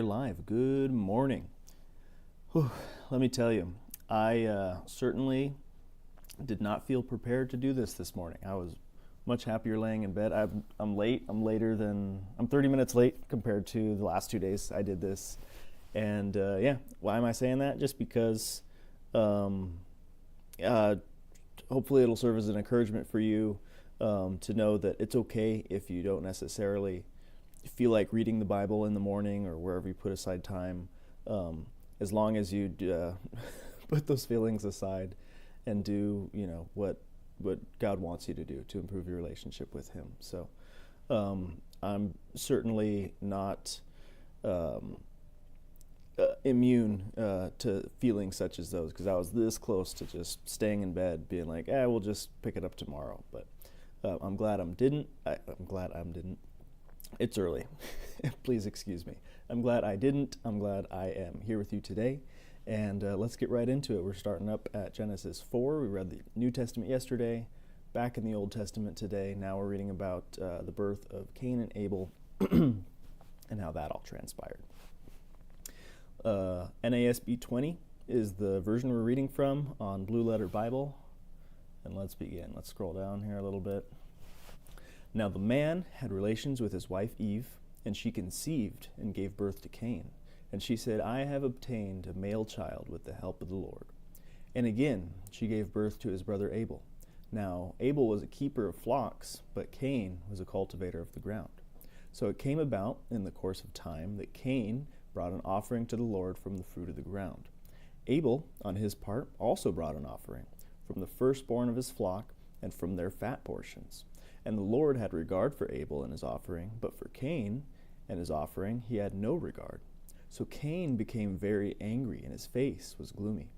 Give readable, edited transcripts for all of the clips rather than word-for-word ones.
we're live. Good morning. Whew, let me tell you, I certainly did not feel prepared to do this morning. I was much happier laying in bed. I'm late. I'm 30 minutes late compared to the last 2 days I did this. And why am I saying that? Just because hopefully it'll serve as an encouragement for you to know that it's okay if you don't necessarily feel like reading the Bible in the morning or wherever you put aside time, as long as you put those feelings aside and do what God wants you to do to improve your relationship with Him. So I'm certainly not immune to feelings such as those, because I was this close to just staying in bed being like, we'll just pick it up tomorrow. But I'm glad I didn't. It's early. Please excuse me. I'm glad I didn't. I'm glad I am here with you today. And let's get right into it. We're starting up at Genesis 4. We read the New Testament yesterday, back in the Old Testament today. Now we're reading about the birth of Cain and Abel and how that all transpired. NASB 20 is the version we're reading from on Blue Letter Bible. And let's begin. Let's scroll down here a little bit. Now the man had relations with his wife Eve, and she conceived and gave birth to Cain. And she said, I have obtained a male child with the help of the Lord. And again she gave birth to his brother Abel. Now Abel was a keeper of flocks, but Cain was a cultivator of the ground. So it came about in the course of time that Cain brought an offering to the Lord from the fruit of the ground. Abel, on his part, also brought an offering from the firstborn of his flock and from their fat portions. And the Lord had regard for Abel and his offering, but for Cain and his offering he had no regard. So Cain became very angry, and his face was gloomy.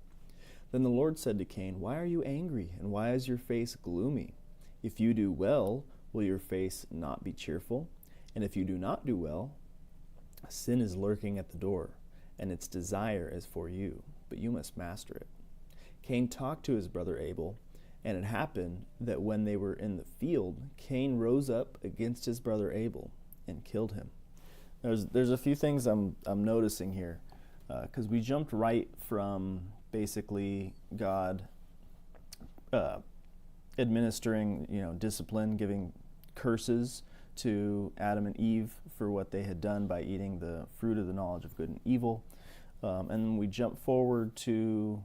Then the Lord said to Cain, Why are you angry, and why is your face gloomy? If you do well, will your face not be cheerful? And if you do not do well, sin is lurking at the door, and its desire is for you, but you must master it. Cain talked to his brother Abel, and it happened that when they were in the field, Cain rose up against his brother Abel and killed him. There's a few things I'm noticing here, because we jumped right from basically God administering discipline, giving curses to Adam and Eve for what they had done by eating the fruit of the knowledge of good and evil, and then we jump forward to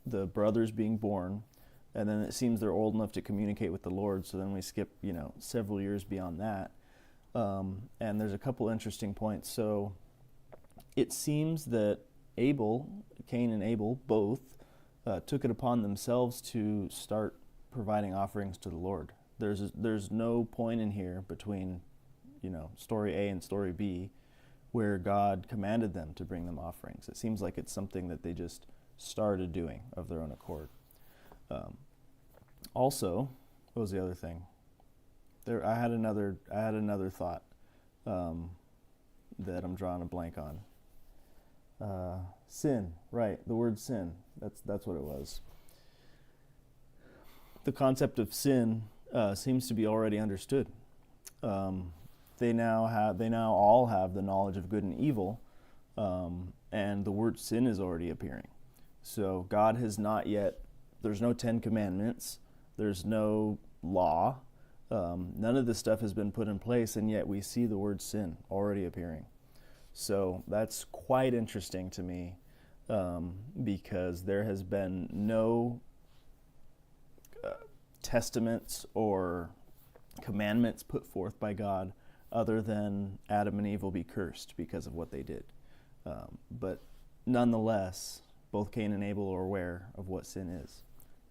the brothers being born. And then it seems they're old enough to communicate with the Lord, so then we skip, several years beyond that. And there's a couple interesting points. So it seems that Cain and Abel both took it upon themselves to start providing offerings to the Lord. There's no point in here between, story A and story B where God commanded them to bring them offerings. It seems like it's something that they just started doing of their own accord. Also, what was the other thing? I had another thought that I'm drawing a blank on. Sin, right? The word sin. That's what it was. The concept of sin seems to be already understood. They now all have the knowledge of good and evil, and the word sin is already appearing. So God has not yet. There's no 10 Commandments. There's no law. None of this stuff has been put in place, and yet we see the word sin already appearing. So that's quite interesting to me, because there has been no testaments or commandments put forth by God other than Adam and Eve will be cursed because of what they did. But nonetheless, both Cain and Abel are aware of what sin is.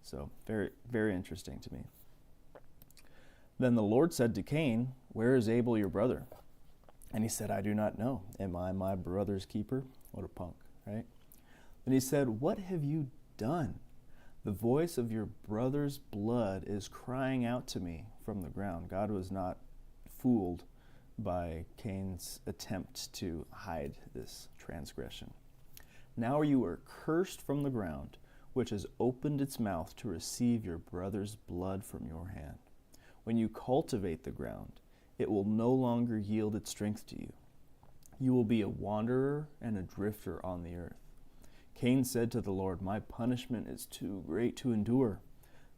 So very, very interesting to me. Then the Lord said to Cain, Where is Abel your brother? And he said, I do not know. Am I my brother's keeper? What a punk, right? Then he said, What have you done? The voice of your brother's blood is crying out to me from the ground. God was not fooled by Cain's attempt to hide this transgression. Now you are cursed from the ground, which has opened its mouth to receive your brother's blood from your hand. When you cultivate the ground, it will no longer yield its strength to you. You will be a wanderer and a drifter on the earth. Cain said to the Lord, My punishment is too great to endure.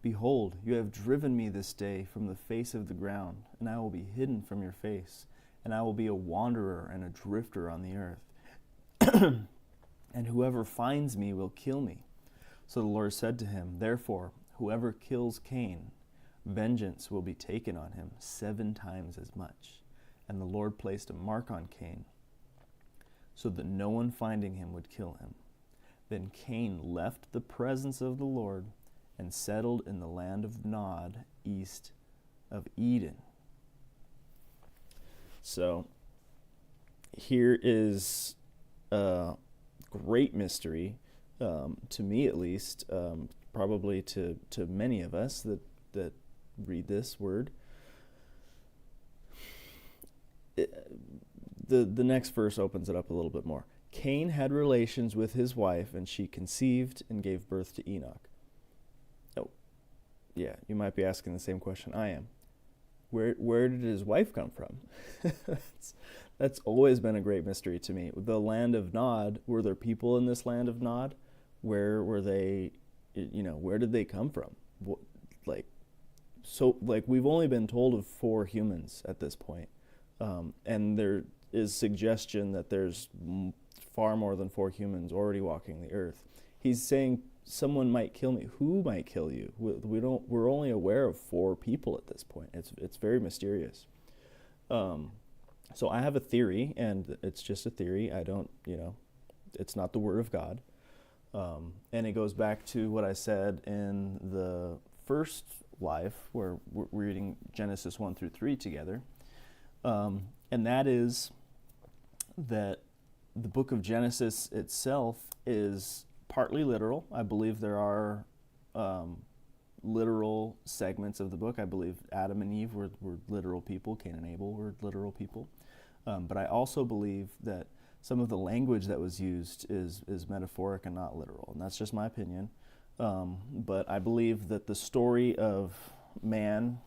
Behold, you have driven me this day from the face of the ground, and I will be hidden from your face, and I will be a wanderer and a drifter on the earth. And whoever finds me will kill me. So the Lord said to him, Therefore, whoever kills Cain, vengeance will be taken on him 7 times as much. And the Lord placed a mark on Cain, so that no one finding him would kill him. Then Cain left the presence of the Lord and settled in the land of Nod, east of Eden. So here is a great mystery, to me at least, probably to many of us that read this word. The next verse opens it up a little bit more. Cain had relations with his wife, and she conceived and gave birth to Enoch. Oh, yeah, you might be asking the same question I am. Where did his wife come from? That's always been a great mystery to me. The land of Nod, were there people in this land of Nod? Where were they, where did they come from? We've only been told of 4 humans at this point. And there is suggestion that there's far more than 4 humans already walking the earth. He's saying someone might kill me. Who might kill you? We're only aware of 4 people at this point. It's very mysterious. So I have a theory, and it's just a theory. I don't, it's not the word of God. And it goes back to what I said in the first live, where we're reading Genesis 1 through 3 together. And that is that the book of Genesis itself is partly literal. I believe there are literal segments of the book. I believe Adam and Eve were literal people. Cain and Abel were literal people. But I also believe that some of the language that was used is metaphoric and not literal. And that's just my opinion. But I believe that the story of man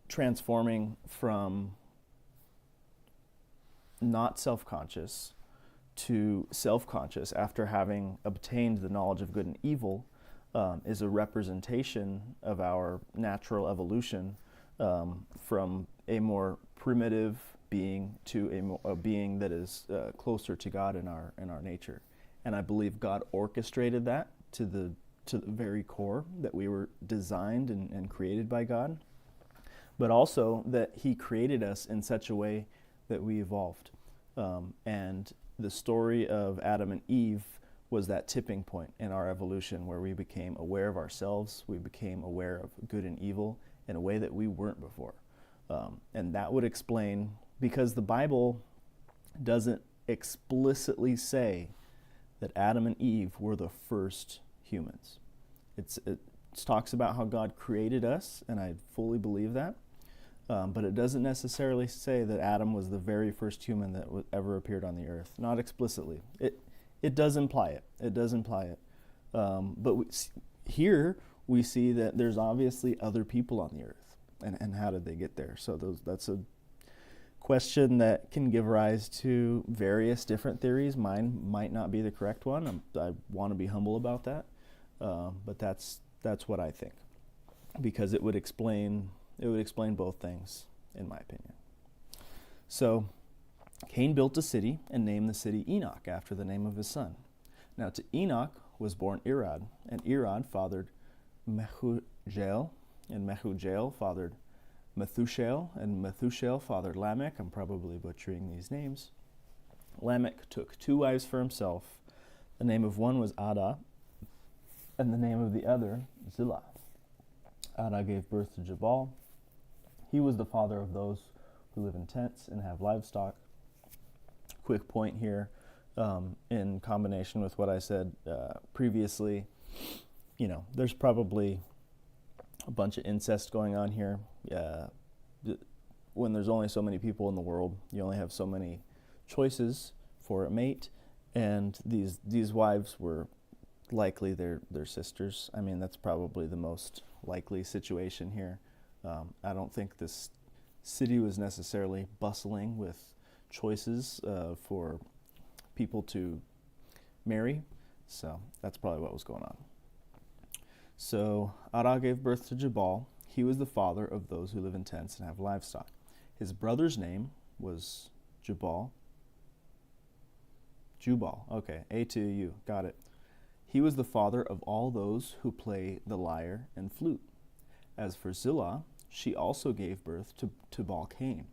transforming from not self-conscious to self-conscious after having obtained the knowledge of good and evil is a representation of our natural evolution from a more primitive being to a being that is closer to God in our nature. And I believe God orchestrated that to the very core, that we were designed and created by God, but also that He created us in such a way that we evolved. And the story of Adam and Eve was that tipping point in our evolution where we became aware of ourselves, we became aware of good and evil in a way that we weren't before. And that would explain, because the Bible doesn't explicitly say that Adam and Eve were the first humans. It talks about how God created us, and I fully believe that. But it doesn't necessarily say that Adam was the very first human that ever appeared on the earth. Not explicitly. It does imply it. It does imply it. But here we see that there's obviously other people on the earth. And how did they get there? So that's a question that can give rise to various different theories. Mine might not be the correct one. I want to be humble about that. But that's what I think, because it would explain both things, in my opinion. So Cain built a city and named the city Enoch after the name of his son. Now to Enoch was born Irad, and Irad fathered Mehujael, and Mehujael fathered Methushael, and Methushael fathered Lamech. I'm probably butchering these names. Lamech took 2 wives for himself. The name of one was Ada, and the name of the other Zillah. Ada gave birth to Jabal. He was the father of those who live in tents and have livestock. Quick point here, in combination with what I said previously, there's probably a bunch of incest going on here. When there's only so many people in the world, you only have so many choices for a mate, and these wives were likely their sisters. I mean, that's probably the most likely situation here. I don't think this city was necessarily bustling with choices for people to marry. So that's probably what was going on. So Ada gave birth to Jabal. He was the father of those who live in tents and have livestock. His brother's name was Jubal. Okay, A-T-U, got it. He was the father of all those who play the lyre and flute. As for Zillah, she also gave birth to Tubal-Cain,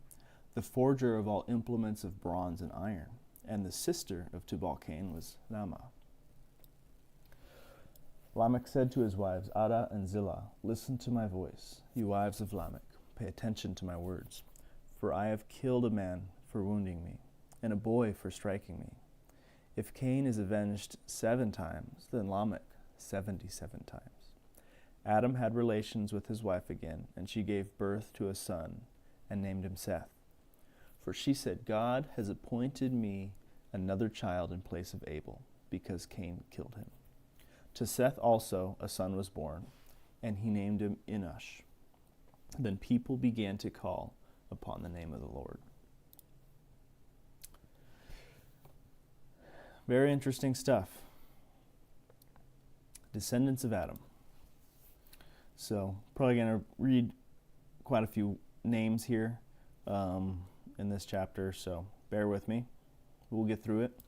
the forger of all implements of bronze and iron, and the sister of Tubal-Cain was Naamah. Lamech said to his wives, Ada and Zillah, listen to my voice, you wives of Lamech, pay attention to my words. For I have killed a man for wounding me, and a boy for striking me. If Cain is avenged 7 times, then Lamech 77 times. Adam had relations with his wife again, and she gave birth to a son, and named him Seth. For she said, God has appointed me another child in place of Abel, because Cain killed him. To Seth also a son was born, and he named him Enosh. Then people began to call upon the name of the Lord. Very interesting stuff. Descendants of Adam. So, probably going to read quite a few names here in this chapter, so bear with me. We'll get through it.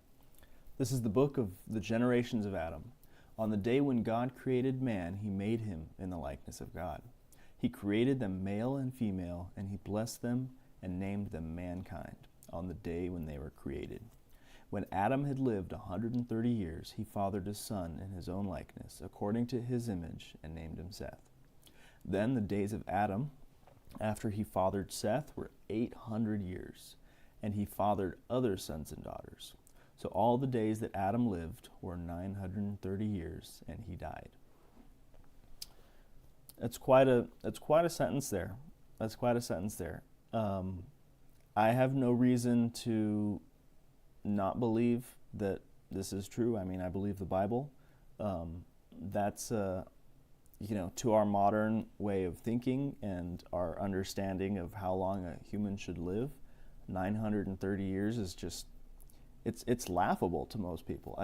This is the book of the generations of Adam. On the day when God created man, he made him in the likeness of God. He created them male and female, and he blessed them and named them mankind on the day when they were created. When Adam had lived 130 years, he fathered a son in his own likeness, according to his image, and named him Seth. Then the days of Adam, after he fathered Seth, were 800 years, and he fathered other sons and daughters. So all the days that Adam lived were 930 years, and he died. That's quite a sentence there. I have no reason to not believe that this is true. I mean, I believe the Bible. That's to our modern way of thinking and our understanding of how long a human should live, 930 years is just it's laughable to most people.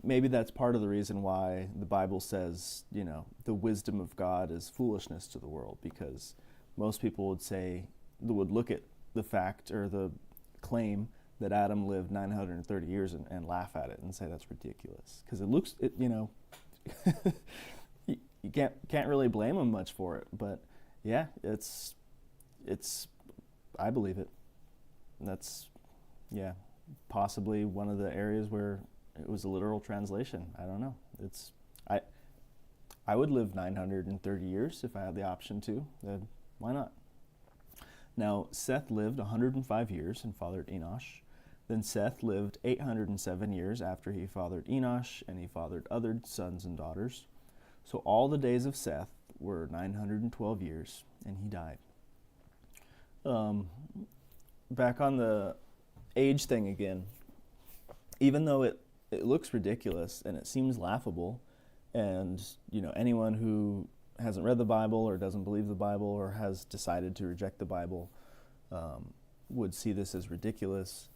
Maybe that's part of the reason why the Bible says, the wisdom of God is foolishness to the world, because most people would look at the fact or the claim that Adam lived 930 years and laugh at it and say that's ridiculous, because you can't really blame him much for it. But yeah, it's I believe it. That's possibly one of the areas where it was a literal translation. I don't know. I would live 930 years if I had the option to. Why not? Now, Seth lived 105 years and fathered Enosh. Then Seth lived 807 years after he fathered Enosh, and he fathered other sons and daughters. So all the days of Seth were 912 years, and he died. Back on the age thing again, even though it looks ridiculous and it seems laughable, and anyone who hasn't read the Bible or doesn't believe the Bible or has decided to reject the Bible would see this as ridiculous.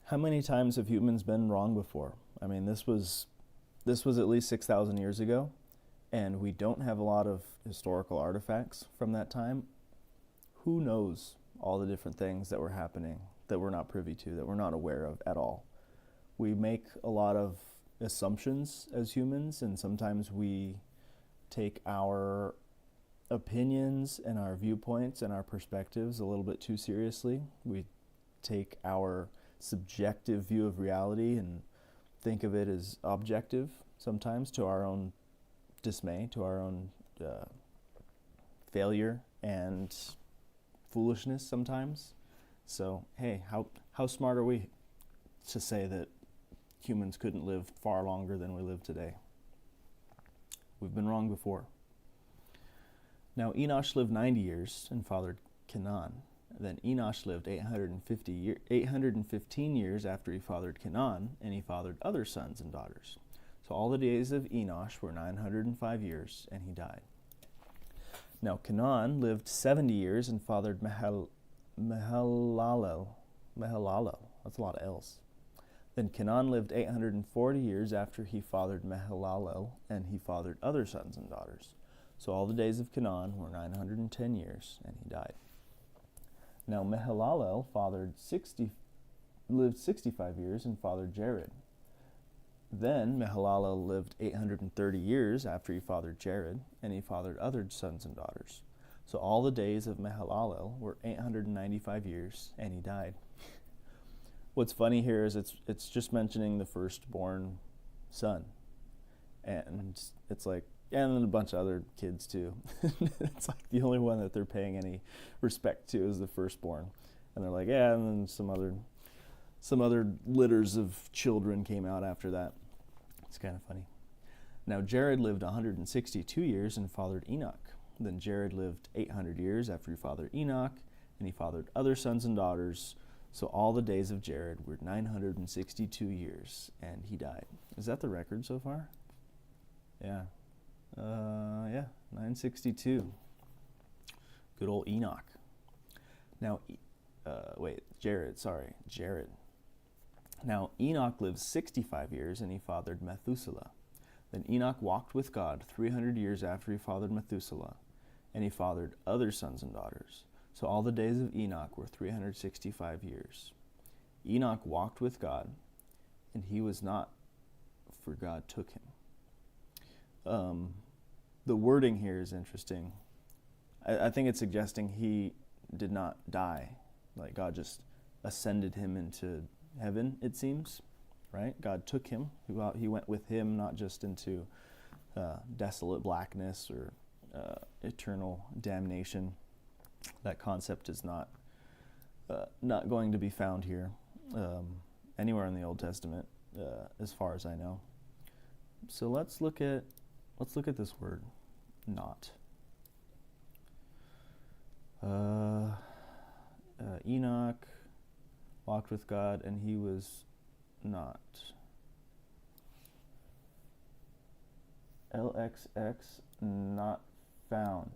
How many times have humans been wrong before? I mean, this was at least 6,000 years ago, and we don't have a lot of historical artifacts from that time. Who knows all the different things that were happening that we're not privy to, that we're not aware of at all? We make a lot of assumptions as humans, and sometimes we take our opinions and our viewpoints and our perspectives a little bit too seriously. We take our subjective view of reality and think of it as objective sometimes, to our own dismay, to our own failure and foolishness sometimes. So, hey, how smart are we to say that humans couldn't live far longer than we live today? We've been wrong before. Now, Enosh lived 90 years and fathered Canaan. Then Enosh lived 815 years after he fathered Canaan, and he fathered other sons and daughters. So all the days of Enosh were 905 years, and he died. Now Canaan lived 70 years and fathered Mehalalel. That's a lot of L's. Then Canaan lived 840 years after he fathered Mehalalel, and he fathered other sons and daughters. So all the days of Canaan were 910 years, and he died. Now Mehalalel lived 65 years and fathered Jared. Then Mehalalel lived 830 years after he fathered Jared, and he fathered other sons and daughters. So all the days of Mehalalel were 895 years, and he died. What's funny here is it's just mentioning the firstborn son, and it's like, and then a bunch of other kids too. It's like the only one that they're paying any respect to is the firstborn, and they're like, yeah, and then some other litters of children came out after that. It's kind of funny. Now Jared lived 162 years and fathered Enoch. Then Jared lived 800 years after he fathered Enoch, and he fathered other sons and daughters. So all the days of Jared were 962 years, and he died. Is that the record so far? Yeah. 962. Good old Enoch. Now, Jared. Now Enoch lived 65 years, and he fathered Methuselah. Then Enoch walked with God 300 years after he fathered Methuselah, and he fathered other sons and daughters. So all the days of Enoch were 365 years. Enoch walked with God, and he was not, for God took him. The wording here is interesting. I think it's suggesting he did not die. Like God just ascended him into heaven, it seems, right? God took him. He went with him, not just into desolate blackness or eternal damnation. That concept is not going to be found here anywhere in the Old Testament, as far as I know. So let's look at this word, not. Enoch walked with God, and he was not. LXX, not found.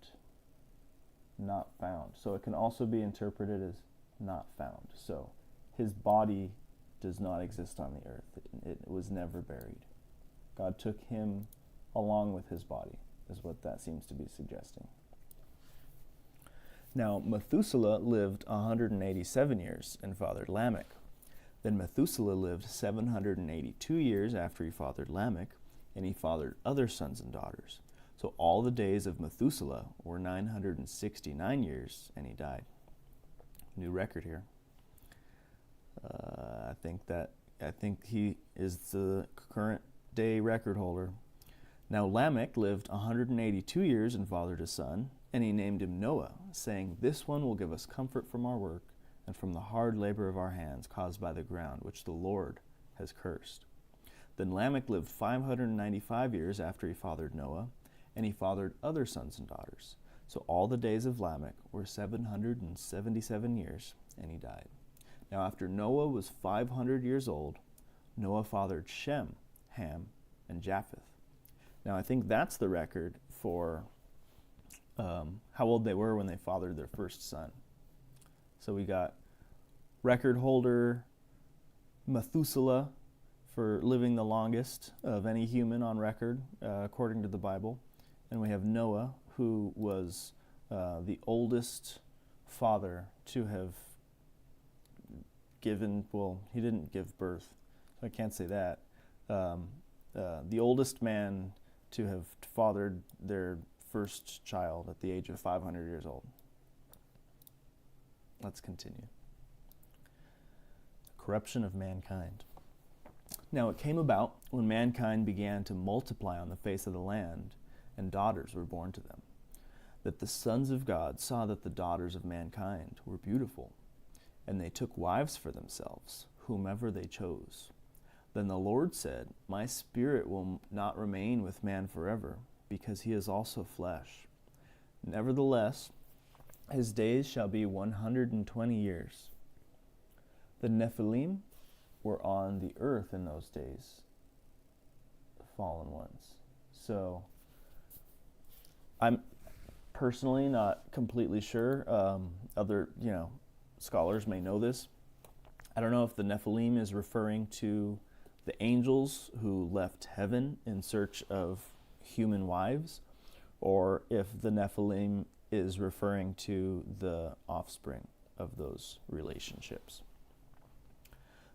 Not found. So it can also be interpreted as not found. So his body does not exist on the earth. It was never buried. God took him along with his body, is what that seems to be suggesting. Now Methuselah lived 187 years and fathered Lamech. Then Methuselah lived 782 years after he fathered Lamech, and he fathered other sons and daughters. So all the days of Methuselah were 969 years, and he died. New record here. I think he is the current day record holder. Now Lamech lived 182 years and fathered a son, and he named him Noah, saying, "This one will give us comfort from our work and from the hard labor of our hands caused by the ground, which the Lord has cursed." Then Lamech lived 595 years after he fathered Noah, and he fathered other sons and daughters. So all the days of Lamech were 777 years, and he died. Now after Noah was 500 years old, Noah fathered Shem, Ham, and Japheth. Now I think that's the record for how old they were when they fathered their first son. So we got record holder Methuselah for living the longest of any human on record, according to the Bible. And we have Noah, who was the oldest father to have given, well, he didn't give birth, so I can't say that. The oldest man to have fathered their first child at the age of 500 years old. Let's continue. Corruption of mankind. Now it came about when mankind began to multiply on the face of the land, and daughters were born to them, that the sons of God saw that the daughters of mankind were beautiful, and they took wives for themselves, whomever they chose. Then the Lord said, "My spirit will not remain with man forever, because he is also flesh. Nevertheless, his days shall be 120 years. The Nephilim were on the earth in those days, the fallen ones." So I'm personally not completely sure. scholars may know this. I don't know if the Nephilim is referring to the angels who left heaven in search of human wives, or if the Nephilim is referring to the offspring of those relationships.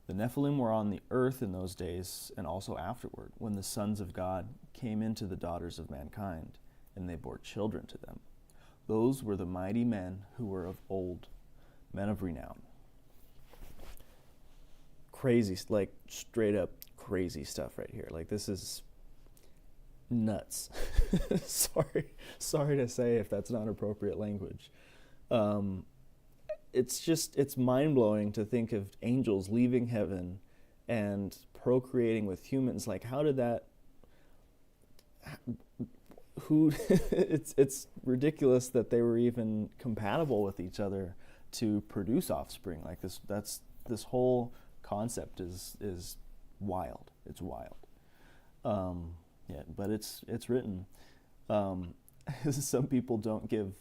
The Nephilim were on the earth in those days and also afterward, when the sons of God came into the daughters of mankind, and they bore children to them. Those were the mighty men who were of old, men of renown. Crazy, like straight up crazy stuff right here. Like, this is nuts. Sorry to say if that's not appropriate language. It's mind-blowing to think of angels leaving heaven and procreating with humans. Like, how did that, it's ridiculous that they were even compatible with each other to produce offspring. Like, this whole concept is wild. It's wild. But it's written. Some people don't give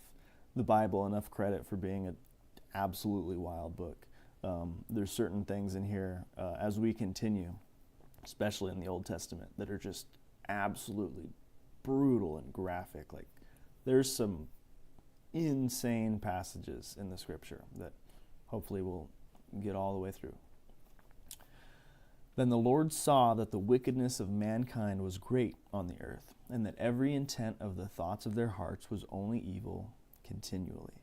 the Bible enough credit for being an absolutely wild book. There's certain things in here as we continue, especially in the Old Testament, that are just absolutely brutal and graphic. Like, there's some insane passages in the scripture that hopefully we'll get all the way through. Then the Lord saw that the wickedness of mankind was great on the earth, and that every intent of the thoughts of their hearts was only evil continually.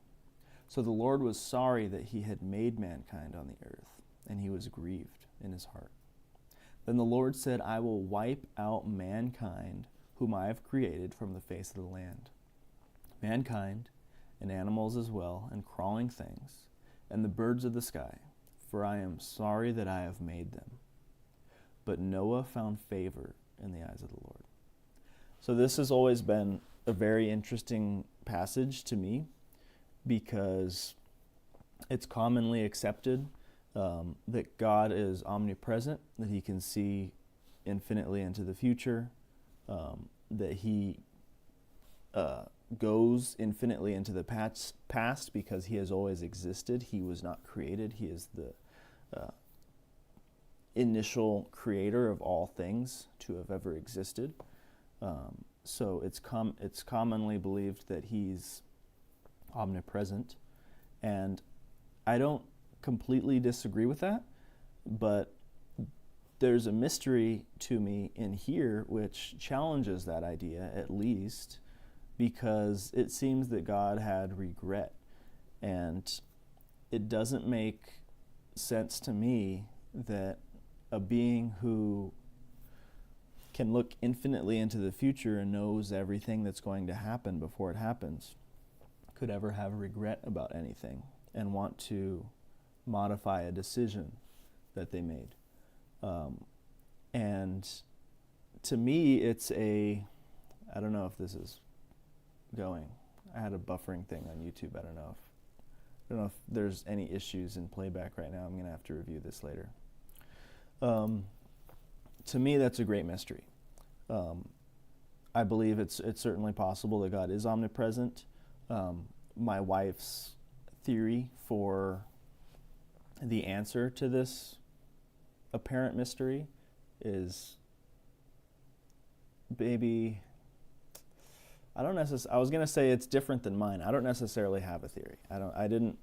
So the Lord was sorry that he had made mankind on the earth, and he was grieved in his heart. Then the Lord said, I will wipe out mankind, whom I have created from the face of the land, mankind, and animals as well, and crawling things, and the birds of the sky, for I am sorry that I have made them. But Noah found favor in the eyes of the Lord. So this has always been a very interesting passage to me, because it's commonly accepted that God is omnipresent, that he can see infinitely into the future, that he goes infinitely into the past because he has always existed. He was not created. He is the initial creator of all things to have ever existed. So it's commonly believed that he's omnipresent, and I don't completely disagree with that, but there's a mystery to me in here which challenges that idea, at least, because it seems that God had regret, and it doesn't make sense to me that a being who can look infinitely into the future and knows everything that's going to happen before it happens could ever have regret about anything and want to modify a decision that they made. And to me, it's I don't know if this is going. I had a buffering thing on YouTube. I don't know if there's any issues in playback right now. I'm going to have to review this later. To me, that's a great mystery. I believe it's certainly possible that God is omnipresent. My wife's theory for the answer to this apparent mystery is maybe, I was going to say it's different than mine. I don't necessarily have a theory. I didn't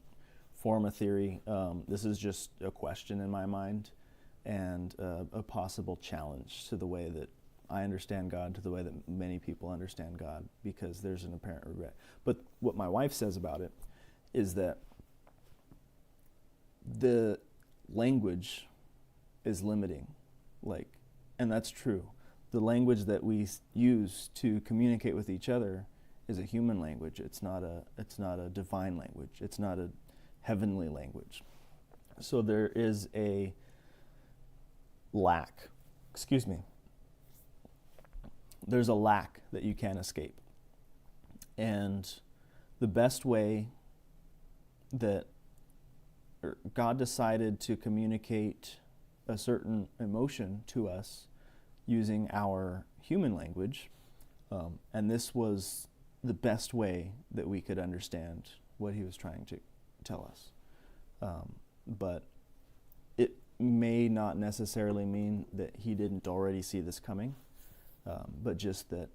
form a theory. This is just a question in my mind, and a possible challenge to the way that I understand God, to the way that many people understand God, because there's an apparent regret. But what my wife says about it is that the language is limiting, and that's true. The language that we use to communicate with each other is a human language. It's not a divine language. It's not a heavenly language. So there is a lack. There's a lack that you can't escape. And the best way that God decided to communicate a certain emotion to us using our human language, and this was the best way that we could understand what he was trying to tell us. But it may not necessarily mean that he didn't already see this coming, but just that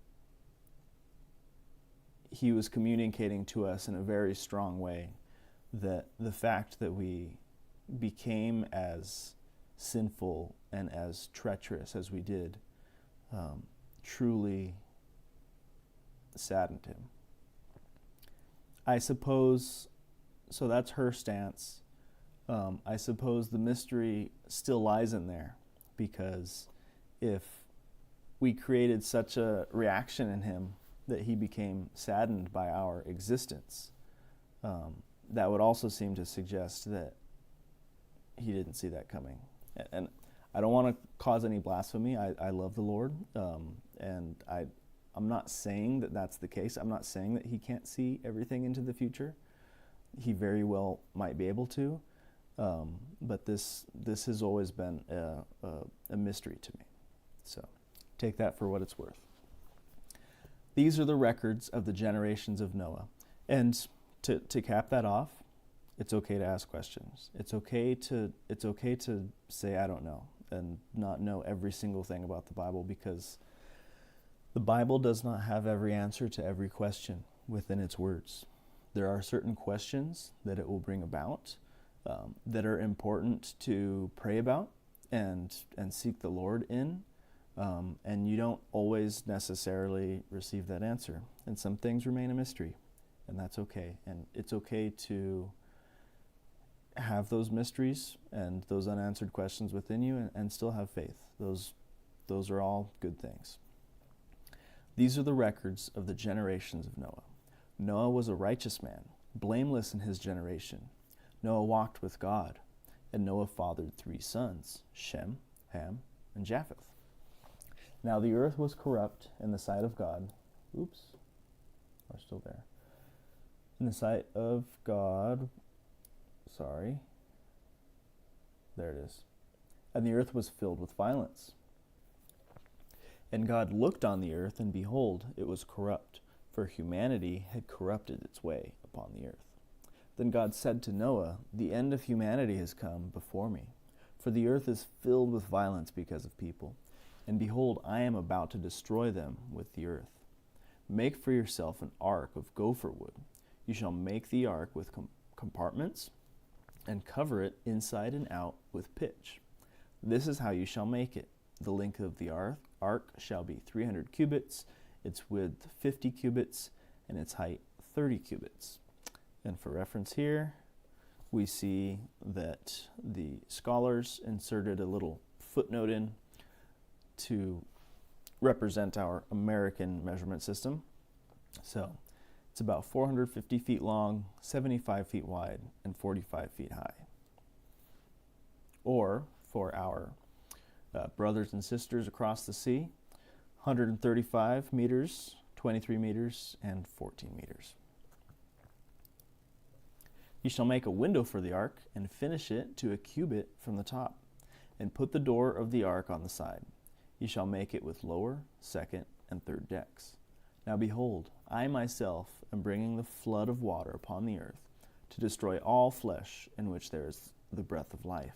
he was communicating to us in a very strong way that the fact that we became as sinful and as treacherous as we did truly saddened him. I suppose, so that's her stance. I suppose the mystery still lies in there, because if we created such a reaction in him that he became saddened by our existence, that would also seem to suggest that he didn't see that coming. And I don't want to cause any blasphemy. I love the Lord, and I'm not saying that that's the case. I'm not saying that he can't see everything into the future. He very well might be able to, but this has always been a mystery to me. So take that for what it's worth. These are the records of the generations of Noah. And to cap that off, it's okay to ask questions. It's okay to say I don't know and not know every single thing about the Bible, because the Bible does not have every answer to every question within its words. There are certain questions that it will bring about that are important to pray about and seek the Lord in, and you don't always necessarily receive that answer. And some things remain a mystery, and that's okay. And it's okay to have those mysteries and those unanswered questions within you and still have faith. Those are all good things. These are the records of the generations of Noah. Noah was a righteous man, blameless in his generation. Noah walked with God, and Noah fathered 3 sons, Shem, Ham, and Japheth. Now the earth was corrupt in the sight of God. Oops, we're still there. In the sight of God, there it is. And the earth was filled with violence. And God looked on the earth, and behold, it was corrupt, for humanity had corrupted its way upon the earth. Then God said to Noah, the end of humanity has come before me, for the earth is filled with violence because of people. And behold, I am about to destroy them with the earth. Make for yourself an ark of gopher wood. You shall make the ark with compartments, and cover it inside and out with pitch. This is how you shall make it. The length of the ark shall be 300 cubits, its width 50 cubits, and its height 30 cubits. And for reference here, we see that the scholars inserted a little footnote in to represent our American measurement system. So it's about 450 feet long, 75 feet wide, and 45 feet high. Or, for our brothers and sisters across the sea, 135 meters, 23 meters, and 14 meters. You shall make a window for the ark, and finish it to a cubit from the top, and put the door of the ark on the side. You shall make it with lower, second, and third decks. Now behold, I myself am bringing the flood of water upon the earth, to destroy all flesh in which there is the breath of life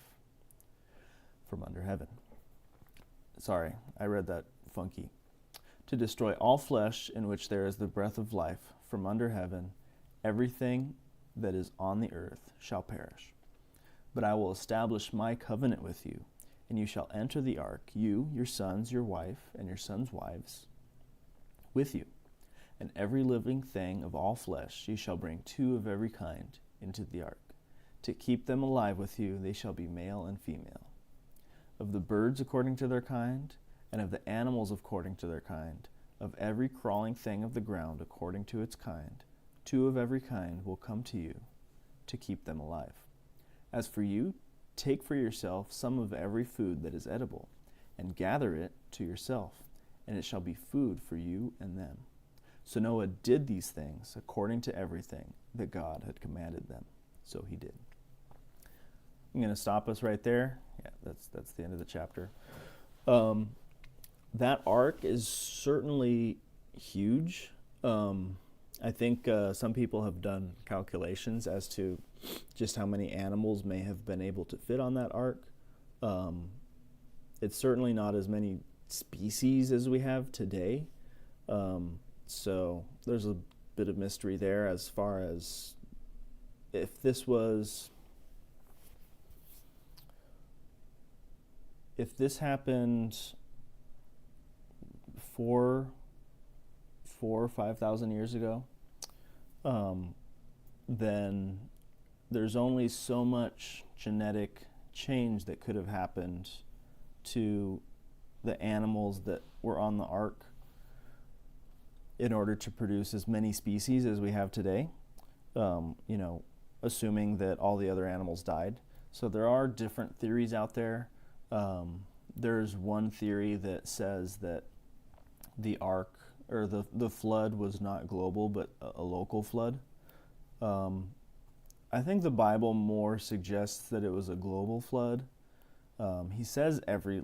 from under heaven. Sorry, I read that funky. To destroy all flesh in which there is the breath of life from under heaven, everything that is on the earth shall perish. But I will establish my covenant with you, and you shall enter the ark, you, your sons, your wife, and your sons' wives, with you. And every living thing of all flesh you shall bring 2 of every kind into the ark. To keep them alive with you, they shall be male and female. Of the birds according to their kind, and of the animals according to their kind, of every crawling thing of the ground according to its kind, 2 of every kind will come to you, to keep them alive. As for you, take for yourself some of every food that is edible, and gather it to yourself, and it shall be food for you and them. So Noah did these things according to everything that God had commanded them. So he did. I'm going to stop us right there. Yeah, that's the end of the chapter. That ark is certainly huge. I think some people have done calculations as to just how many animals may have been able to fit on that ark. Um, it's certainly not as many species as we have today. So there's a bit of mystery there as far as if this was, if this happened 4 or 5,000 years ago, then there's only so much genetic change that could have happened to the animals that were on the ark in order to produce as many species as we have today, assuming that all the other animals died. So there are different theories out there. There's one theory that says that the ark or the flood was not global but a local flood. I think the Bible more suggests that it was a global flood. He says every,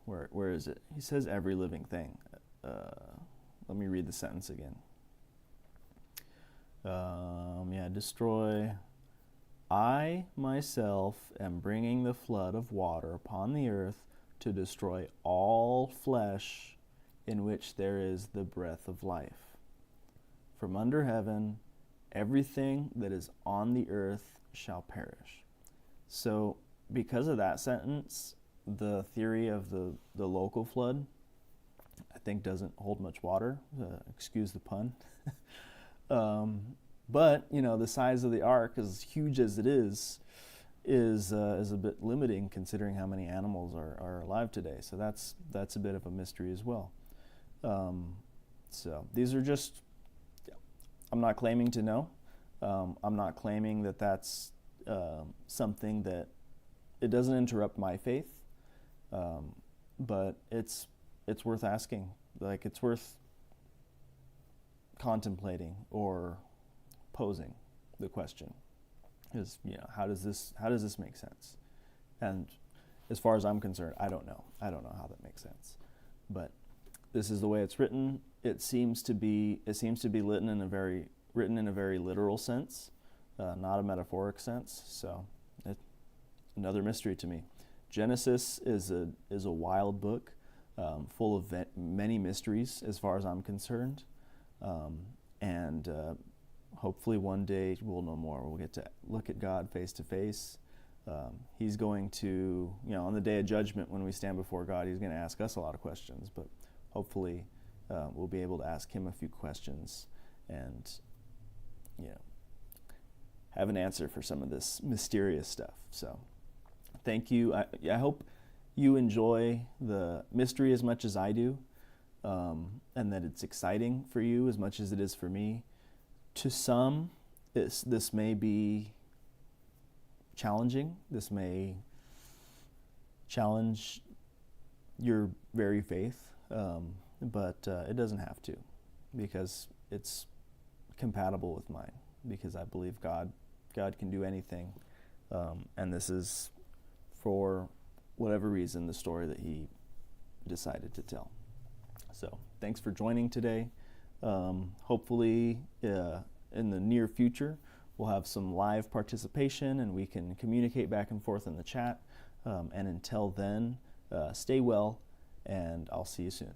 where is it? He says every living thing. Let me read the sentence again. Destroy. I myself am bringing the flood of water upon the earth to destroy all flesh in which there is the breath of life. From under heaven, everything that is on the earth shall perish. So because of that sentence, the theory of the local flood, I think, doesn't hold much water. Excuse the pun. But the size of the ark, as huge as it is a bit limiting considering how many animals are alive today. So that's a bit of a mystery as well. So these are just, I'm not claiming to know. I'm not claiming that that's something that, it doesn't interrupt my faith, but it's worth asking. It's worth contemplating or posing the question is, how does this make sense? And as far as I'm concerned, I don't know how that makes sense, but this is the way it's written. It seems to be written in a very literal sense, not a metaphoric sense. So another mystery to me. Genesis is a wild book, full of many mysteries as far as I'm concerned, and hopefully one day we'll know more. We'll get to look at God face to face. He's going to, on the day of judgment when we stand before God, he's going to ask us a lot of questions, but hopefully we'll be able to ask him a few questions and, have an answer for some of this mysterious stuff. So thank you. I hope you enjoy the mystery as much as I do, and that it's exciting for you as much as it is for me. To some, this may be challenging. This may challenge your very faith, but it doesn't have to, because it's compatible with mine, because I believe God can do anything, and this is, for whatever reason, the story that he decided to tell. So thanks for joining today. Hopefully in the near future we'll have some live participation and we can communicate back and forth in the chat. And until then, stay well, and I'll see you soon.